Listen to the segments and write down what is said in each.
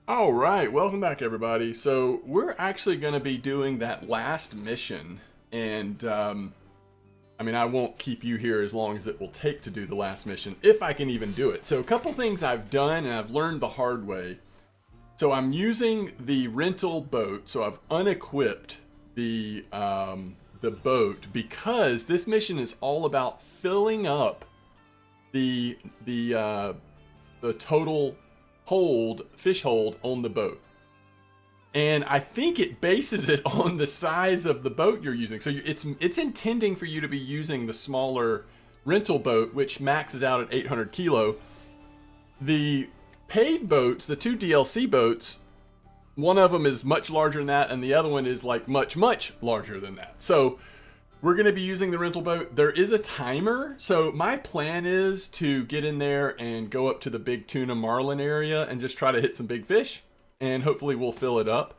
All right, welcome back, everybody. So we're actually going to be doing that last mission, and I mean, I won't keep you here as long as it will take to do the last mission, if I can even do it. So a couple things I've done, and I've learned the hard way. So I'm using the rental boat, so I've unequipped the boat because this mission is all about filling up the the uh, the total fish hold on the boat. And I think it bases it on the size of the boat you're using. So it's intending for you to be using the smaller rental boat, which maxes out at 800 kilo. The paid boats, the two DLC boats, one of them is much larger than that, and the other one is like much larger than that. So we're going to be using the rental boat. There is a timer. So my plan is to get in there and go up to the big tuna marlin area and just try to hit some big fish. And hopefully we'll fill it up.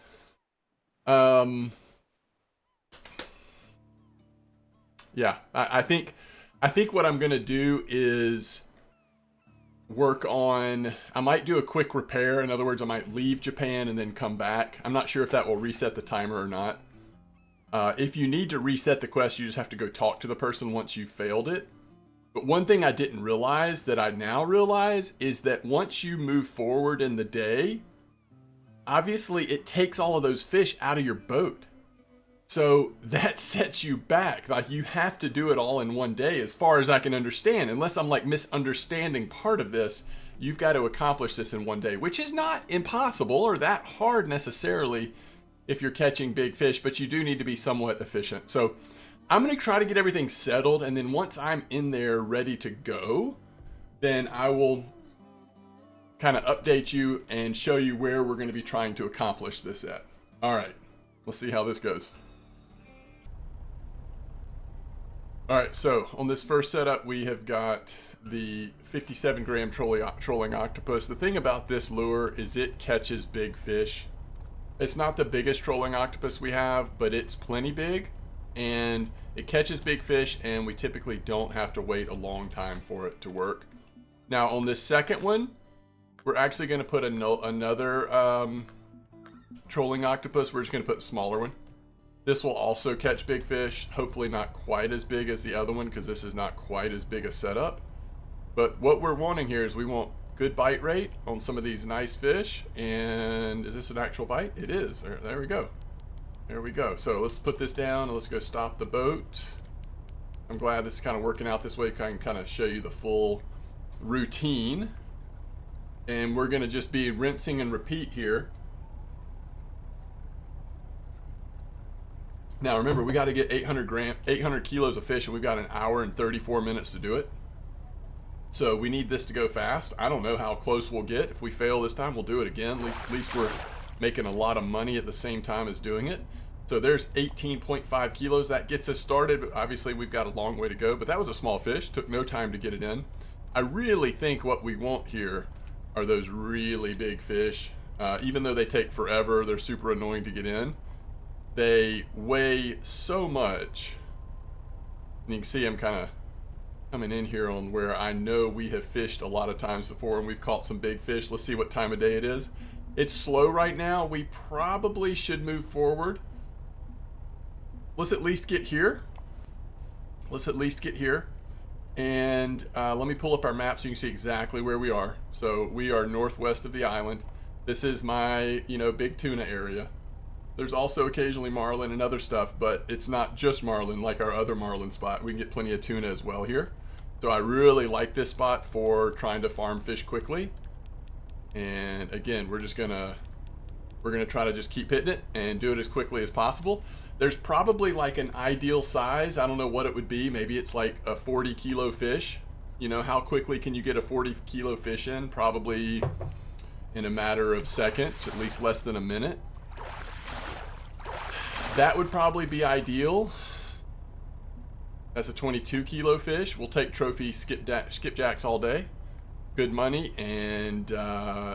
Yeah, I think what I'm going to do is work on, I might do a quick repair. In other words, I might leave Japan and then come back. I'm not sure if that will reset the timer or not. If you need to reset the quest, you just have to go talk to the person once you've failed it. But one thing I didn't realize that I now realize is that once you move forward in the day, obviously it takes all of those fish out of your boat. So that sets you back. Like, you have to do it all in one day, as far as I can understand. Unless I'm like misunderstanding part of this, you've got to accomplish this in one day, which is not impossible or that hard necessarily if you're catching big fish, but you do need to be somewhat efficient. So I'm going to try to get everything settled, and then once I'm in there ready to go, then I will kind of update you and show you where we're going to be trying to accomplish this at. All right, let's see how this goes. All right, so on this first setup, we have got the 57 gram trolling octopus. The thing about this lure is it catches big fish. It's not the biggest trolling octopus we have, but it's plenty big, and it catches big fish, and we typically don't have to wait a long time for it to work. Now on this second one, we're actually going to put another trolling octopus. We're just going to put the smaller one. This will also catch big fish, hopefully not quite as big as the other one, because this is not quite as big a setup. But what we're wanting here is we want good bite rate on some of these nice fish. And is this an actual bite? It is. There we go. There we go. So let's put this down and let's go stop the boat. I'm glad this is kind of working out this way. I can kind of show you the full routine. And we're going to just be rinsing and repeat here. Now remember, we got to get 800 kilos of fish, and we've got an hour and 34 minutes to do it. So we need this to go fast. I don't know how close we'll get. If we fail this time, we'll do it again. At least we're making a lot of money at the same time as doing it. So there's 18.5 kilos. That gets us started. Obviously, we've got a long way to go, but that was a small fish. Took no time to get it in. I really think what we want here are those really big fish. Even though they take forever, they're super annoying to get in. They weigh so much. And you can see I'm kind of coming in here on where I know we have fished a lot of times before, and we've caught some big fish. Let's see what time of day it is. It's slow right now. We probably should move forward. Let's at least get here. And let me pull up our map so you can see exactly where we are. So we are northwest of the island. This is my, big tuna area. There's also occasionally marlin and other stuff, but it's not just marlin like our other marlin spot. We can get plenty of tuna as well here. So I really like this spot for trying to farm fish quickly. And again, we're gonna try to just keep hitting it and do it as quickly as possible. There's probably like an ideal size. I don't know what it would be. Maybe it's like a 40 kilo fish. How quickly can you get a 40 kilo fish in? Probably in a matter of seconds, at least less than a minute. That would probably be ideal. That's a 22 kilo fish. We'll take trophy skipjacks all day. Good money, and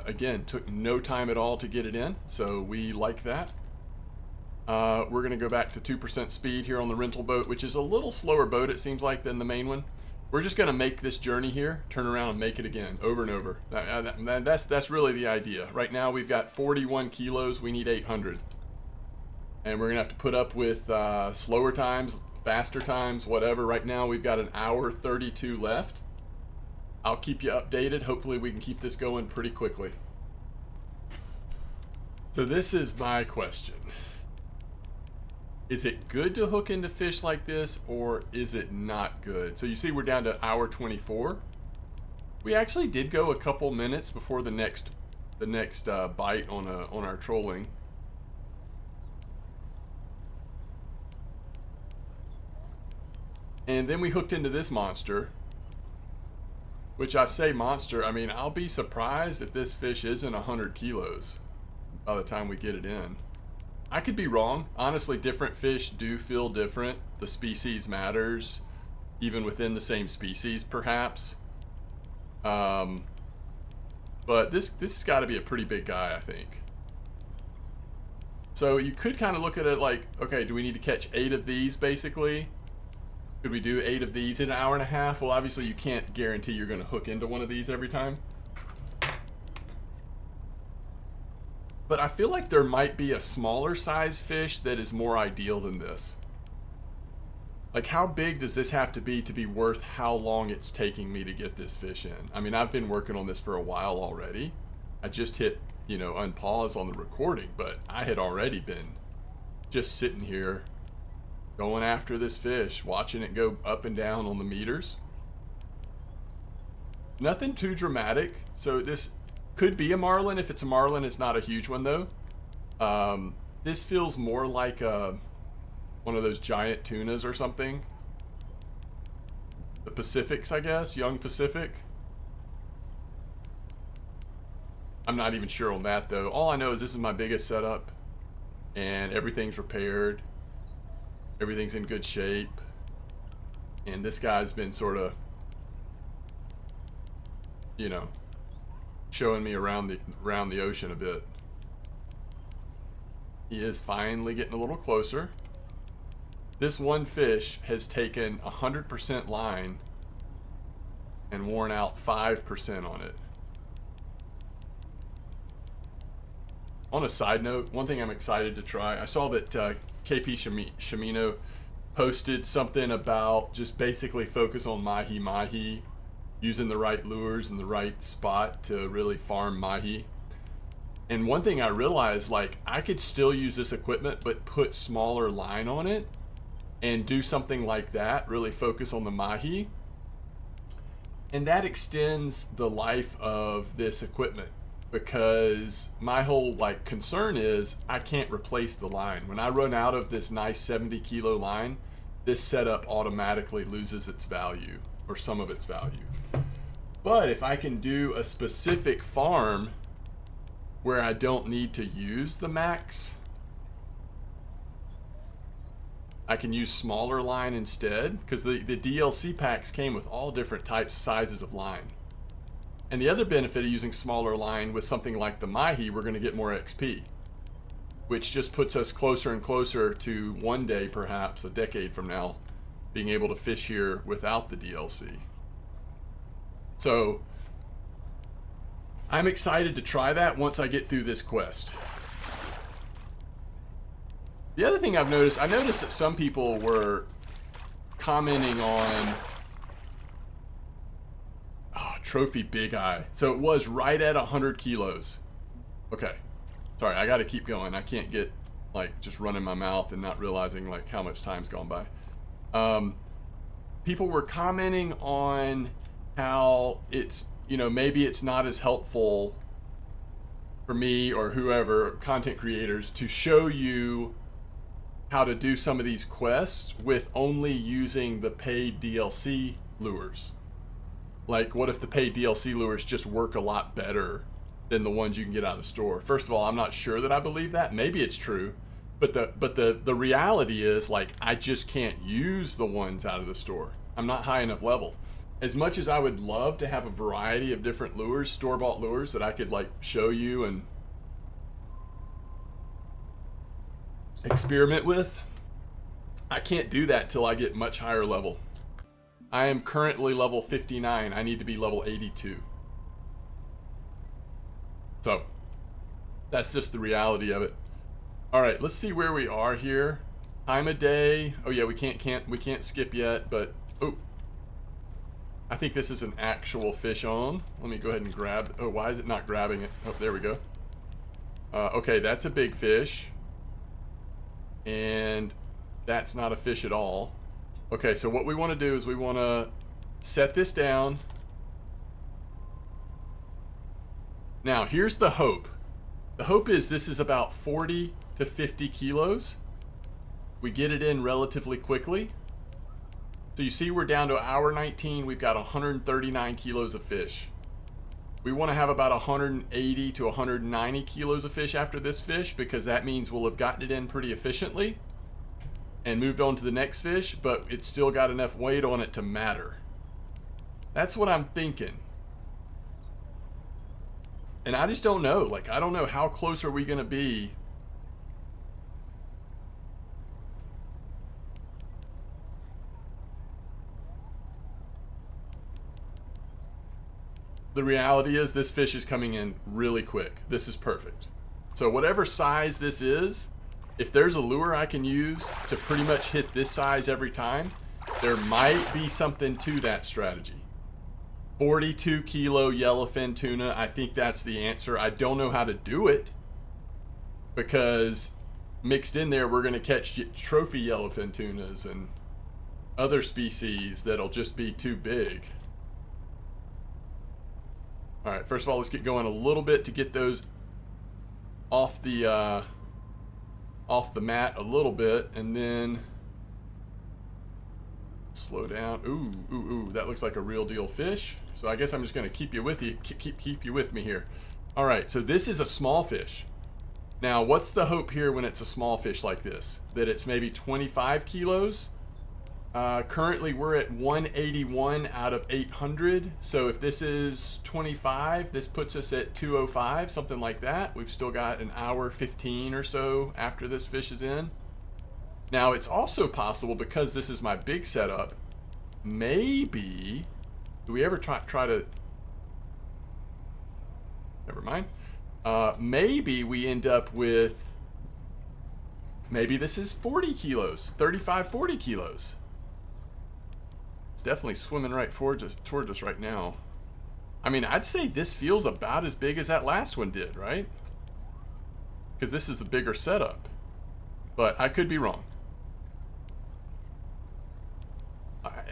again, took no time at all to get it in, so we like that. We're going to go back to 2% speed here on the rental boat, which is a little slower boat, it seems like, than the main one. we're just going to make this journey here, turn around and make it again, over and over. That's really the idea. Right now we've got 41 kilos, we need 800. And we're going to have to put up with slower times, faster times, whatever. Right now we've got an hour 32 left. I'll keep you updated. Hopefully we can keep this going pretty quickly. So this is my question. Is it good to hook into fish like this, or is it not good? So you see we're down to hour 24. We actually did go a couple minutes before the next bite on our trolling. And then we hooked into this monster, which I say monster, I mean, I'll be surprised if this fish isn't 100 kilos by the time we get it in. I could be wrong. Honestly, different fish do feel different. The species matters, even within the same species, perhaps. But this has got to be a pretty big guy, I think. So you could kind of look at it like, okay, do we need to catch 8 of these, basically? Could we do 8 of these in an hour and a half? Well, obviously you can't guarantee you're going to hook into one of these every time. But I feel like there might be a smaller size fish that is more ideal than this. Like, how big does this have to be worth how long it's taking me to get this fish in? I mean, I've been working on this for a while already. I just hit, unpause on the recording, but I had already been just sitting here going after this fish, watching it go up and down on the meters. Nothing too dramatic. So this could be a marlin. If it's a marlin, it's not a huge one though. This feels more like one of those giant tunas or something. The Pacifics, I guess, young Pacific. I'm not even sure on that though. All I know is this is my biggest setup and everything's repaired. Everything's in good shape. And this guy's been sort of, showing me around the ocean a bit. He is finally getting a little closer. This one fish has taken 100% line and worn out 5% on it. On a side note, one thing I'm excited to try, I saw that KP Shimino posted something about just basically focus on mahi-mahi, using the right lures in the right spot to really farm mahi. And one thing I realized, like, I could still use this equipment but put smaller line on it and do something like that, really focus on the mahi. And that extends the life of this equipment, because my whole concern is I can't replace the line. When I run out of this nice 70 kilo line, this setup automatically loses its value, or some of its value. But if I can do a specific farm where I don't need to use the max, I can use smaller line instead, because the DLC packs came with all different types, sizes of line. And the other benefit of using smaller line with something like the mahi, we're going to get more XP, which just puts us closer and closer to one day, perhaps a decade from now, being able to fish here without the DLC. So I'm excited to try that once I get through this quest. The other thing I noticed that some people were commenting on trophy big eye. So it was right at 100 kilos. Okay. Sorry, I got to keep going. I can't get just running my mouth and not realizing how much time's gone by. People were commenting on how it's, maybe it's not as helpful for me or whoever, content creators, to show you how to do some of these quests with only using the paid DLC lures. Like, what if the paid DLC lures just work a lot better than the ones you can get out of the store? First of all, I'm not sure that I believe that. Maybe it's true, but the reality is, I just can't use the ones out of the store. I'm not high enough level. As much as I would love to have a variety of different lures, store-bought lures that I could show you and experiment with, I can't do that till I get much higher level. I am currently level 59. I need to be level 82. So, that's just the reality of it. All right, let's see where we are here. Time of day. Oh yeah, we can't skip yet, but oh, I think this is an actual fish on. Let me go ahead and grab. Oh, why is it not grabbing it? Oh, there we go. Okay, that's a big fish, and that's not a fish at all. Okay, so what we want to do is we want to set this down. Now, here's the hope. The hope is this is about 40 to 50 kilos. We get it in relatively quickly. So you see we're down to hour 19. We've got 139 kilos of fish. We want to have about 180 to 190 kilos of fish after this fish, because that means we'll have gotten it in pretty efficiently and moved on to the next fish, but it's still got enough weight on it to matter. That's what I'm thinking. And I just don't know. Like, I don't know how close are we going to be. The reality is this fish is coming in really quick. This is perfect. So whatever size this is, if there's a lure I can use to pretty much hit this size every time, there might be something to that strategy. 42 kilo yellowfin tuna, I think that's the answer. I don't know how to do it, because mixed in there we're going to catch trophy yellowfin tunas and other species that'll just be too big. All right, first of all, let's get going a little bit to get those off the mat a little bit, and then slow down. Ooh, that looks like a real deal fish. So I guess I'm just going to keep you with me here. All right, so this is a small fish. Now, what's the hope here when it's a small fish like this? That it's maybe 25 kilos? Currently, we're at 181 out of 800. So if this is 25, this puts us at 205, something like that. We've still got an hour 15 or so after this fish is in. Now, it's also possible, because this is my big setup, maybe... Do we ever try to... Never mind. Maybe we end up with... Maybe this is 40 kilos. 35, 40 kilos. It's definitely swimming right towards us right now. I mean, I'd say this feels about as big as that last one did, right? Because this is the bigger setup. But I could be wrong.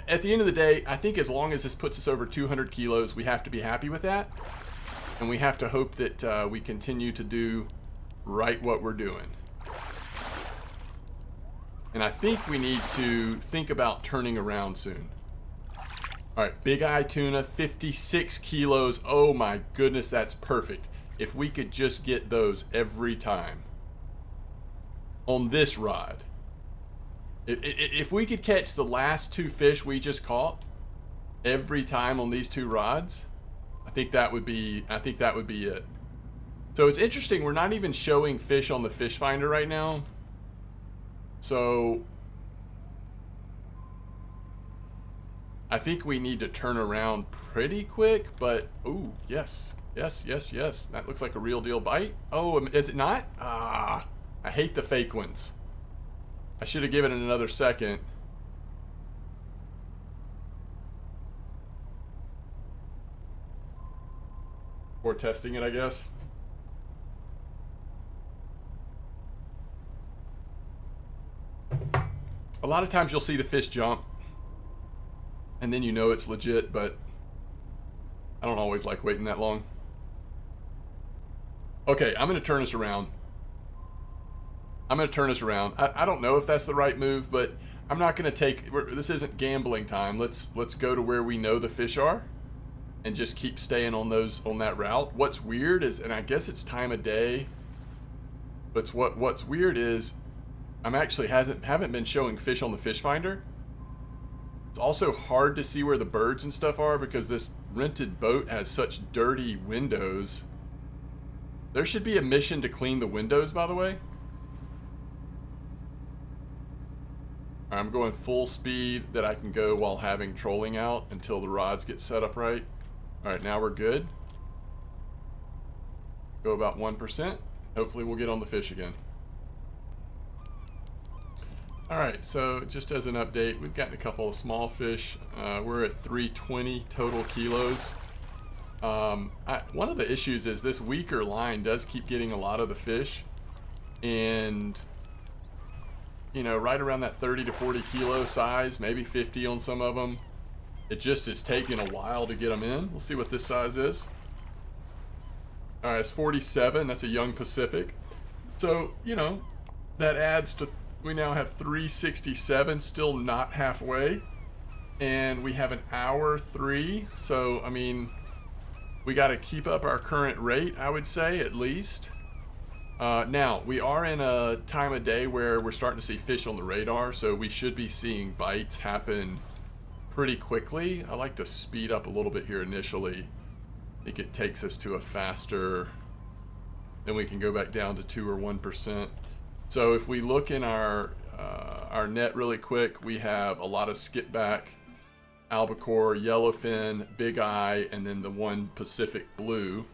At the end of the day, I think as long as this puts us over 200 kilos, we have to be happy with that. And we have to hope that we continue to do right what we're doing. And I think we need to think about turning around soon. All right, big eye tuna, 56 kilos. Oh my goodness, that's perfect. If we could just get those every time on this rod. If we could catch the last two fish we just caught every time on these two rods, I think that would be it. So it's interesting, we're not even showing fish on the fish finder right now. So I think we need to turn around pretty quick, but ooh, yes. That looks like a real deal bite. Oh, is it not? Ah, I hate the fake ones. I should have given it another second. Before testing it, I guess. A lot of times you'll see the fish jump, and then you know it's legit, but I don't always like waiting that long. Okay, I'm going to turn this around. I don't know if that's the right move, but I'm not going to take... This isn't gambling time. Let's go to where we know the fish are and just keep staying on that route. What's weird is, and I guess it's time of day, but what's weird is I'm actually haven't been showing fish on the fish finder. It's also hard to see where the birds and stuff are because this rented boat has such dirty windows. There should be a mission to clean the windows, by the way. I'm going full speed that I can go while having trolling out until the rods get set up right. All right, now we're good. Go about 1%. Hopefully we'll get on the fish again. All right, so just as an update, we've gotten a couple of small fish. We're at 320 total kilos. One of the issues is this weaker line does keep getting a lot of the fish, and you know, right around that 30 to 40 kilo size, maybe 50 on some of them. It just is taking a while to get them in. We'll see what this size is. All right, it's 47. That's a young Pacific. So, you know, that adds to, we now have 367, still not halfway. And we have an hour 3. So, I mean, we got to keep up our current rate, I would say, at least. Now, we are in a time of day where we're starting to see fish on the radar, so we should be seeing bites happen pretty quickly. I like to speed up a little bit here initially. I think it takes us to a faster, then we can go back down to 2 or 1%. So if we look in our net really quick, we have a lot of skipback, albacore, yellowfin, big eye, and then the one Pacific blue.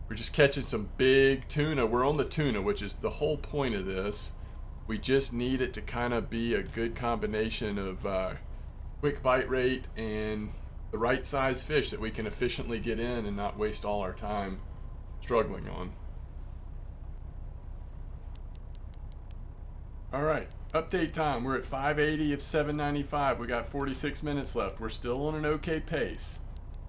We're just catching some big tuna. We're on the tuna, which is the whole point of this. We just need it to kind of be a good combination of quick bite rate and the right size fish that we can efficiently get in and not waste all our time struggling on. All right, update time. We're at 580 of 795. We got 46 minutes left. We're still on an okay pace.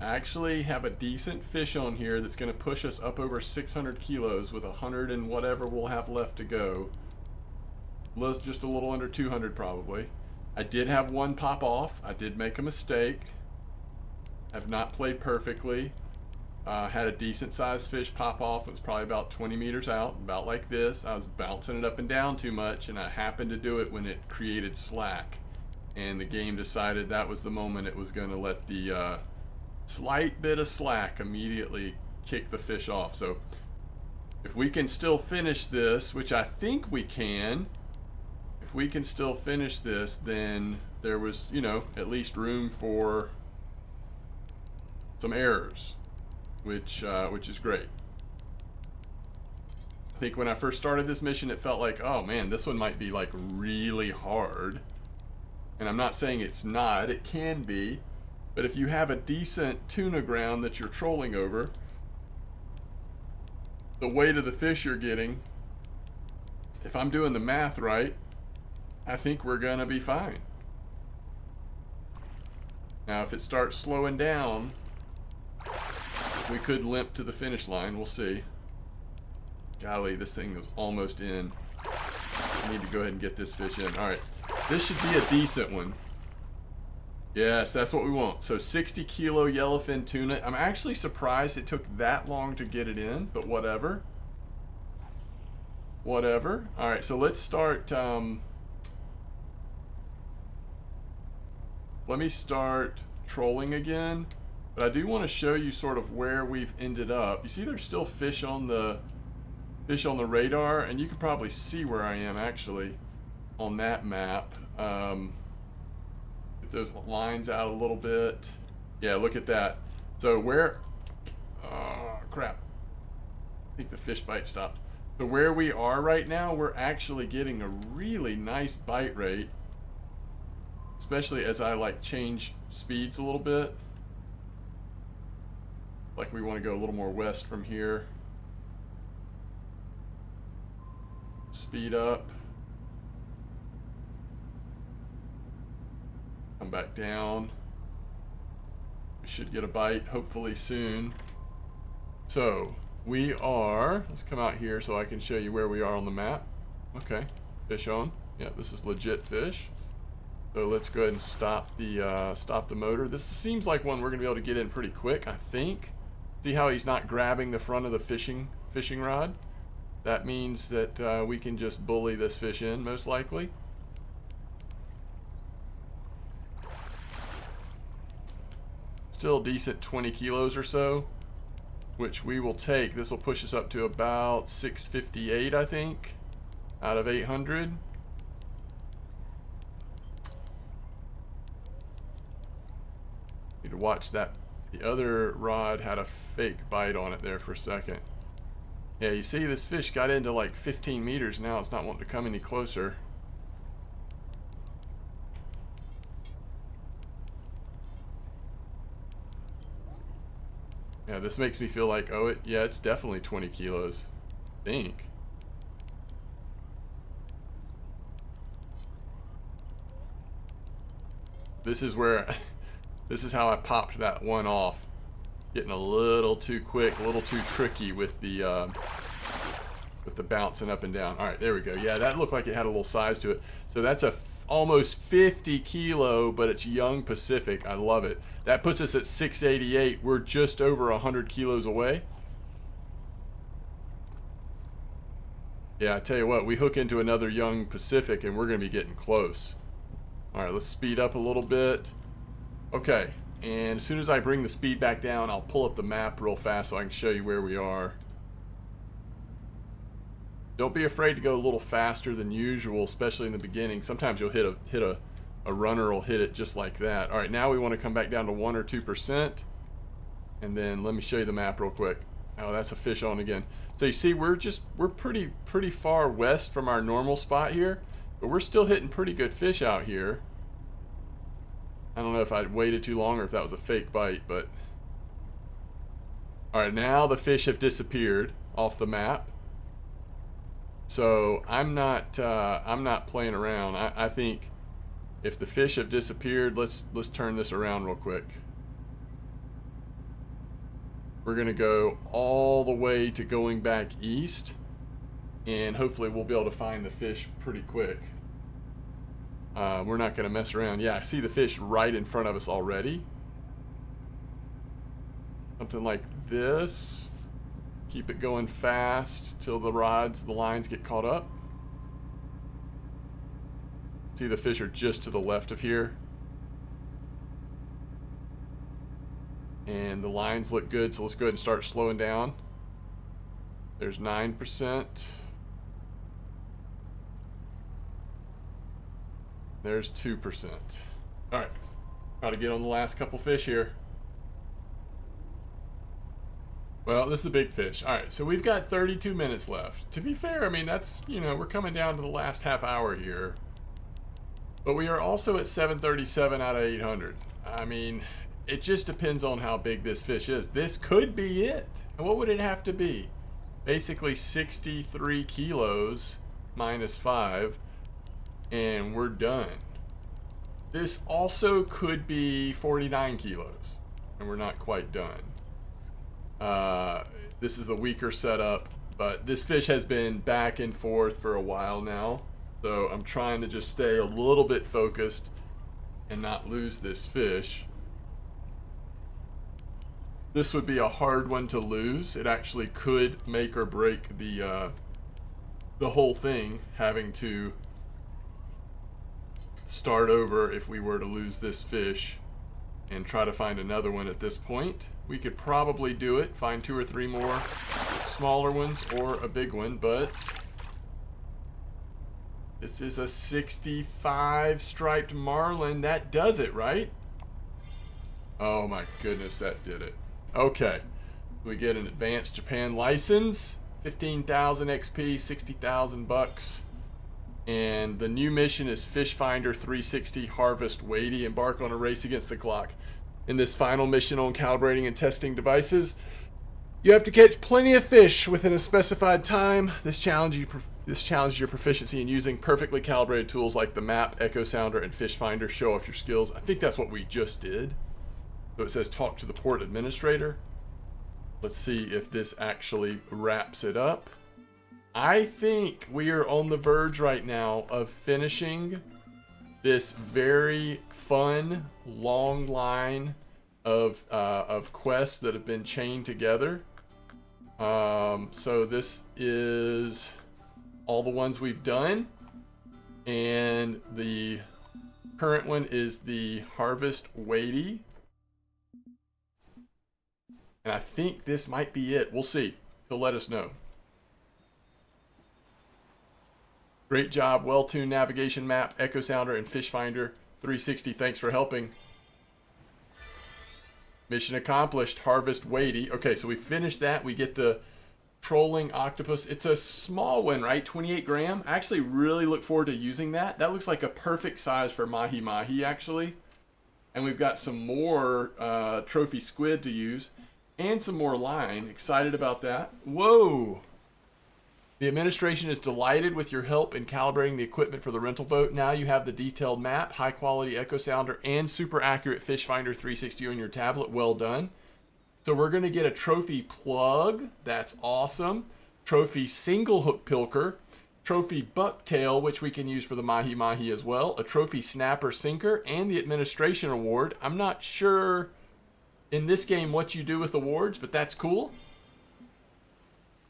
I actually have a decent fish on here that's going to push us up over 600 kilos with 100 and whatever we'll have left to go. Just a little under 200 probably. I did have one pop off. I did make a mistake. Have not played perfectly. Had a decent sized fish pop off. It was probably about 20 meters out, about like this. I was bouncing it up and down too much, and I happened to do it when it created slack. And the game decided that was the moment it was going to let the slight bit of slack immediately kick the fish off. So if we can still finish this, which I think we can, if we can still finish this, then there was, you know, at least room for some errors, which is great. I think when I first started this mission, it felt like, oh man, this one might be like really hard. And I'm not saying it's not, it can be. But if you have a decent tuna ground that you're trolling over, the weight of the fish you're getting, if I'm doing the math right, I think we're gonna be fine. Now if it starts slowing down, we could limp to the finish line, we'll see. Golly, this thing was almost in. I need to go ahead and get this fish in. All right, this should be a decent one. Yes, that's what we want. So 60 kilo yellowfin tuna. I'm actually surprised it took that long to get it in, but whatever. Whatever. All right, so let's start. Let me start trolling again. But I do want to show you sort of where we've ended up. You see there's still fish on the radar, and you can probably see where I am actually on that map. Those lines out a little bit. Yeah, look at that. So where, oh crap, I think the fish bite stopped. So where we are right now, we're actually getting a really nice bite rate, especially as I like change speeds a little bit. Like we want to go a little more west from here. Speed up. Come back down. We should get a bite hopefully soon. So we are, let's come out here so I can show you where we are on the map. Okay, fish on. Yeah, this is legit fish. So let's go ahead and stop the motor. This seems like one we're gonna be able to get in pretty quick, I think. See how he's not grabbing the front of the fishing rod? That means that we can just bully this fish in, most likely. Still decent 20 kilos or so, which we will take. This will push us up to about 658, I think, out of 800. watch that. The other rod had a fake bite on it there for a second. Yeah, you see this fish got into like 15 meters now. It's not wanting to come any closer. Yeah, this makes me feel like, oh, yeah, it's definitely 20 kilos. I think. This is where, this is how I popped that one off. Getting a little too quick, a little too tricky with the bouncing up and down. All right, there we go. Yeah, that looked like it had a little size to it. So that's a almost 50 kilo, but it's young Pacific. I love it. That puts us at 688. We're just over 100 kilos away. Yeah, I tell you what, we hook into another young Pacific and we're going to be getting close. All right, let's speed up a little bit. Okay, and as soon as I bring the speed back down, I'll pull up the map real fast so I can show you where we are. Don't be afraid to go a little faster than usual, especially in the beginning. Sometimes you'll hit a runner will hit it just like that. All right, now we want to come back down to 1 or 2%. And then let me show you the map real quick. Oh, that's a fish on again. So you see, we're pretty far west from our normal spot here, but we're still hitting pretty good fish out here. I don't know if I'd waited too long or if that was a fake bite, but all right, now the fish have disappeared off the map. So I'm not playing around. I think if the fish have disappeared, let's turn this around real quick. We're gonna go all the way to going back east, and hopefully we'll be able to find the fish pretty quick. We're not gonna mess around. Yeah, I see the fish right in front of us already. Something like this. Keep it going fast till the lines get caught up. See, the fish are just to the left of here. And the lines look good, so let's go ahead and start slowing down. There's 9%. There's 2%. All right, try to get on the last couple fish here. Well, this is a big fish. All right, so we've got 32 minutes left. To be fair, I mean, that's, you know, we're coming down to the last half hour here. But we are also at 737 out of 800. I mean, it just depends on how big this fish is. This could be it. And what would it have to be? Basically 63 kilos minus 5, and we're done. This also could be 49 kilos, and we're not quite done. This is the weaker setup, but this fish has been back and forth for a while now, so I'm trying to just stay a little bit focused and not lose this fish. This would be a hard one to lose. It actually could make or break the whole thing, having to start over if we were to lose this fish and try to find another one at this point. We could probably do it, find 2 or 3 more smaller ones or a big one, but this is a 65 striped marlin. That does it, right? Oh my goodness, that did it. Okay, we get an advanced Japan license, 15,000 XP, 60,000 bucks. And the new mission is Fish Finder 360 Harvest Weighty. Embark on a race against the clock. In this final mission on calibrating and testing devices, you have to catch plenty of fish within a specified time. This challenges your proficiency in using perfectly calibrated tools like the map, Echo Sounder, and Fish Finder. Show off your skills. I think that's what we just did. So it says talk to the port administrator. Let's see if this actually wraps it up. I think we are on the verge right now of finishing this very fun long line of quests that have been chained together. So this is all the ones we've done, and the current one is the Harvest Weighty, and I think this might be it. We'll see. He'll let us know. Great job, well-tuned navigation map, Echo Sounder, and Fish Finder 360. Thanks for helping. Mission accomplished. Harvest Weighty. Okay, so we finished that. We get the trolling octopus. It's a small one, right? 28 gram. I actually really look forward to using that. That looks like a perfect size for mahi mahi, actually. And we've got some more trophy squid to use and some more line. Excited about that. Whoa! The administration is delighted with your help in calibrating the equipment for the rental boat. Now you have the detailed map, high quality echo sounder, and super accurate fish finder 360 on your tablet. Well done. So we're going to get a trophy plug. That's awesome. Trophy single hook pilker. Trophy bucktail, which we can use for the mahi mahi as well. A trophy snapper sinker and the administration award. I'm not sure in this game what you do with awards, but that's cool.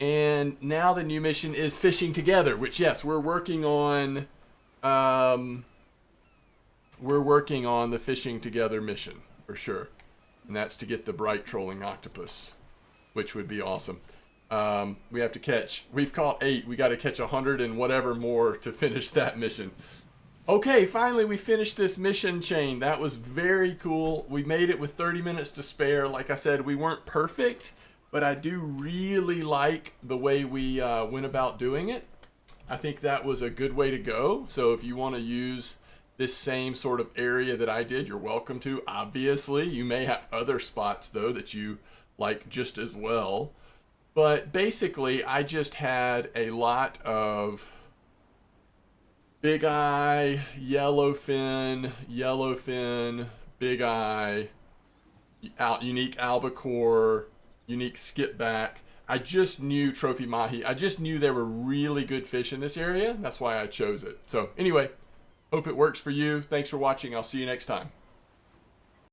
And now the new mission is fishing together, which, yes, we're working on the fishing together mission for sure. And that's to get the bright trolling octopus, which would be awesome. We have to catch, we've caught 8. We got to catch 100 and whatever more to finish that mission. Okay, finally we finished this mission chain. That was very cool. We made it with 30 minutes to spare. Like I said, we weren't perfect, but I do really like the way we went about doing it. I think that was a good way to go. So if you want to use this same sort of area that I did, you're welcome to. Obviously, you may have other spots though that you like just as well. But basically, I just had a lot of big eye, yellowfin, big eye, unique albacore, unique skipback. I just knew trophy mahi. I just knew there were really good fish in this area. That's why I chose it. So anyway, hope it works for you. Thanks for watching. I'll see you next time.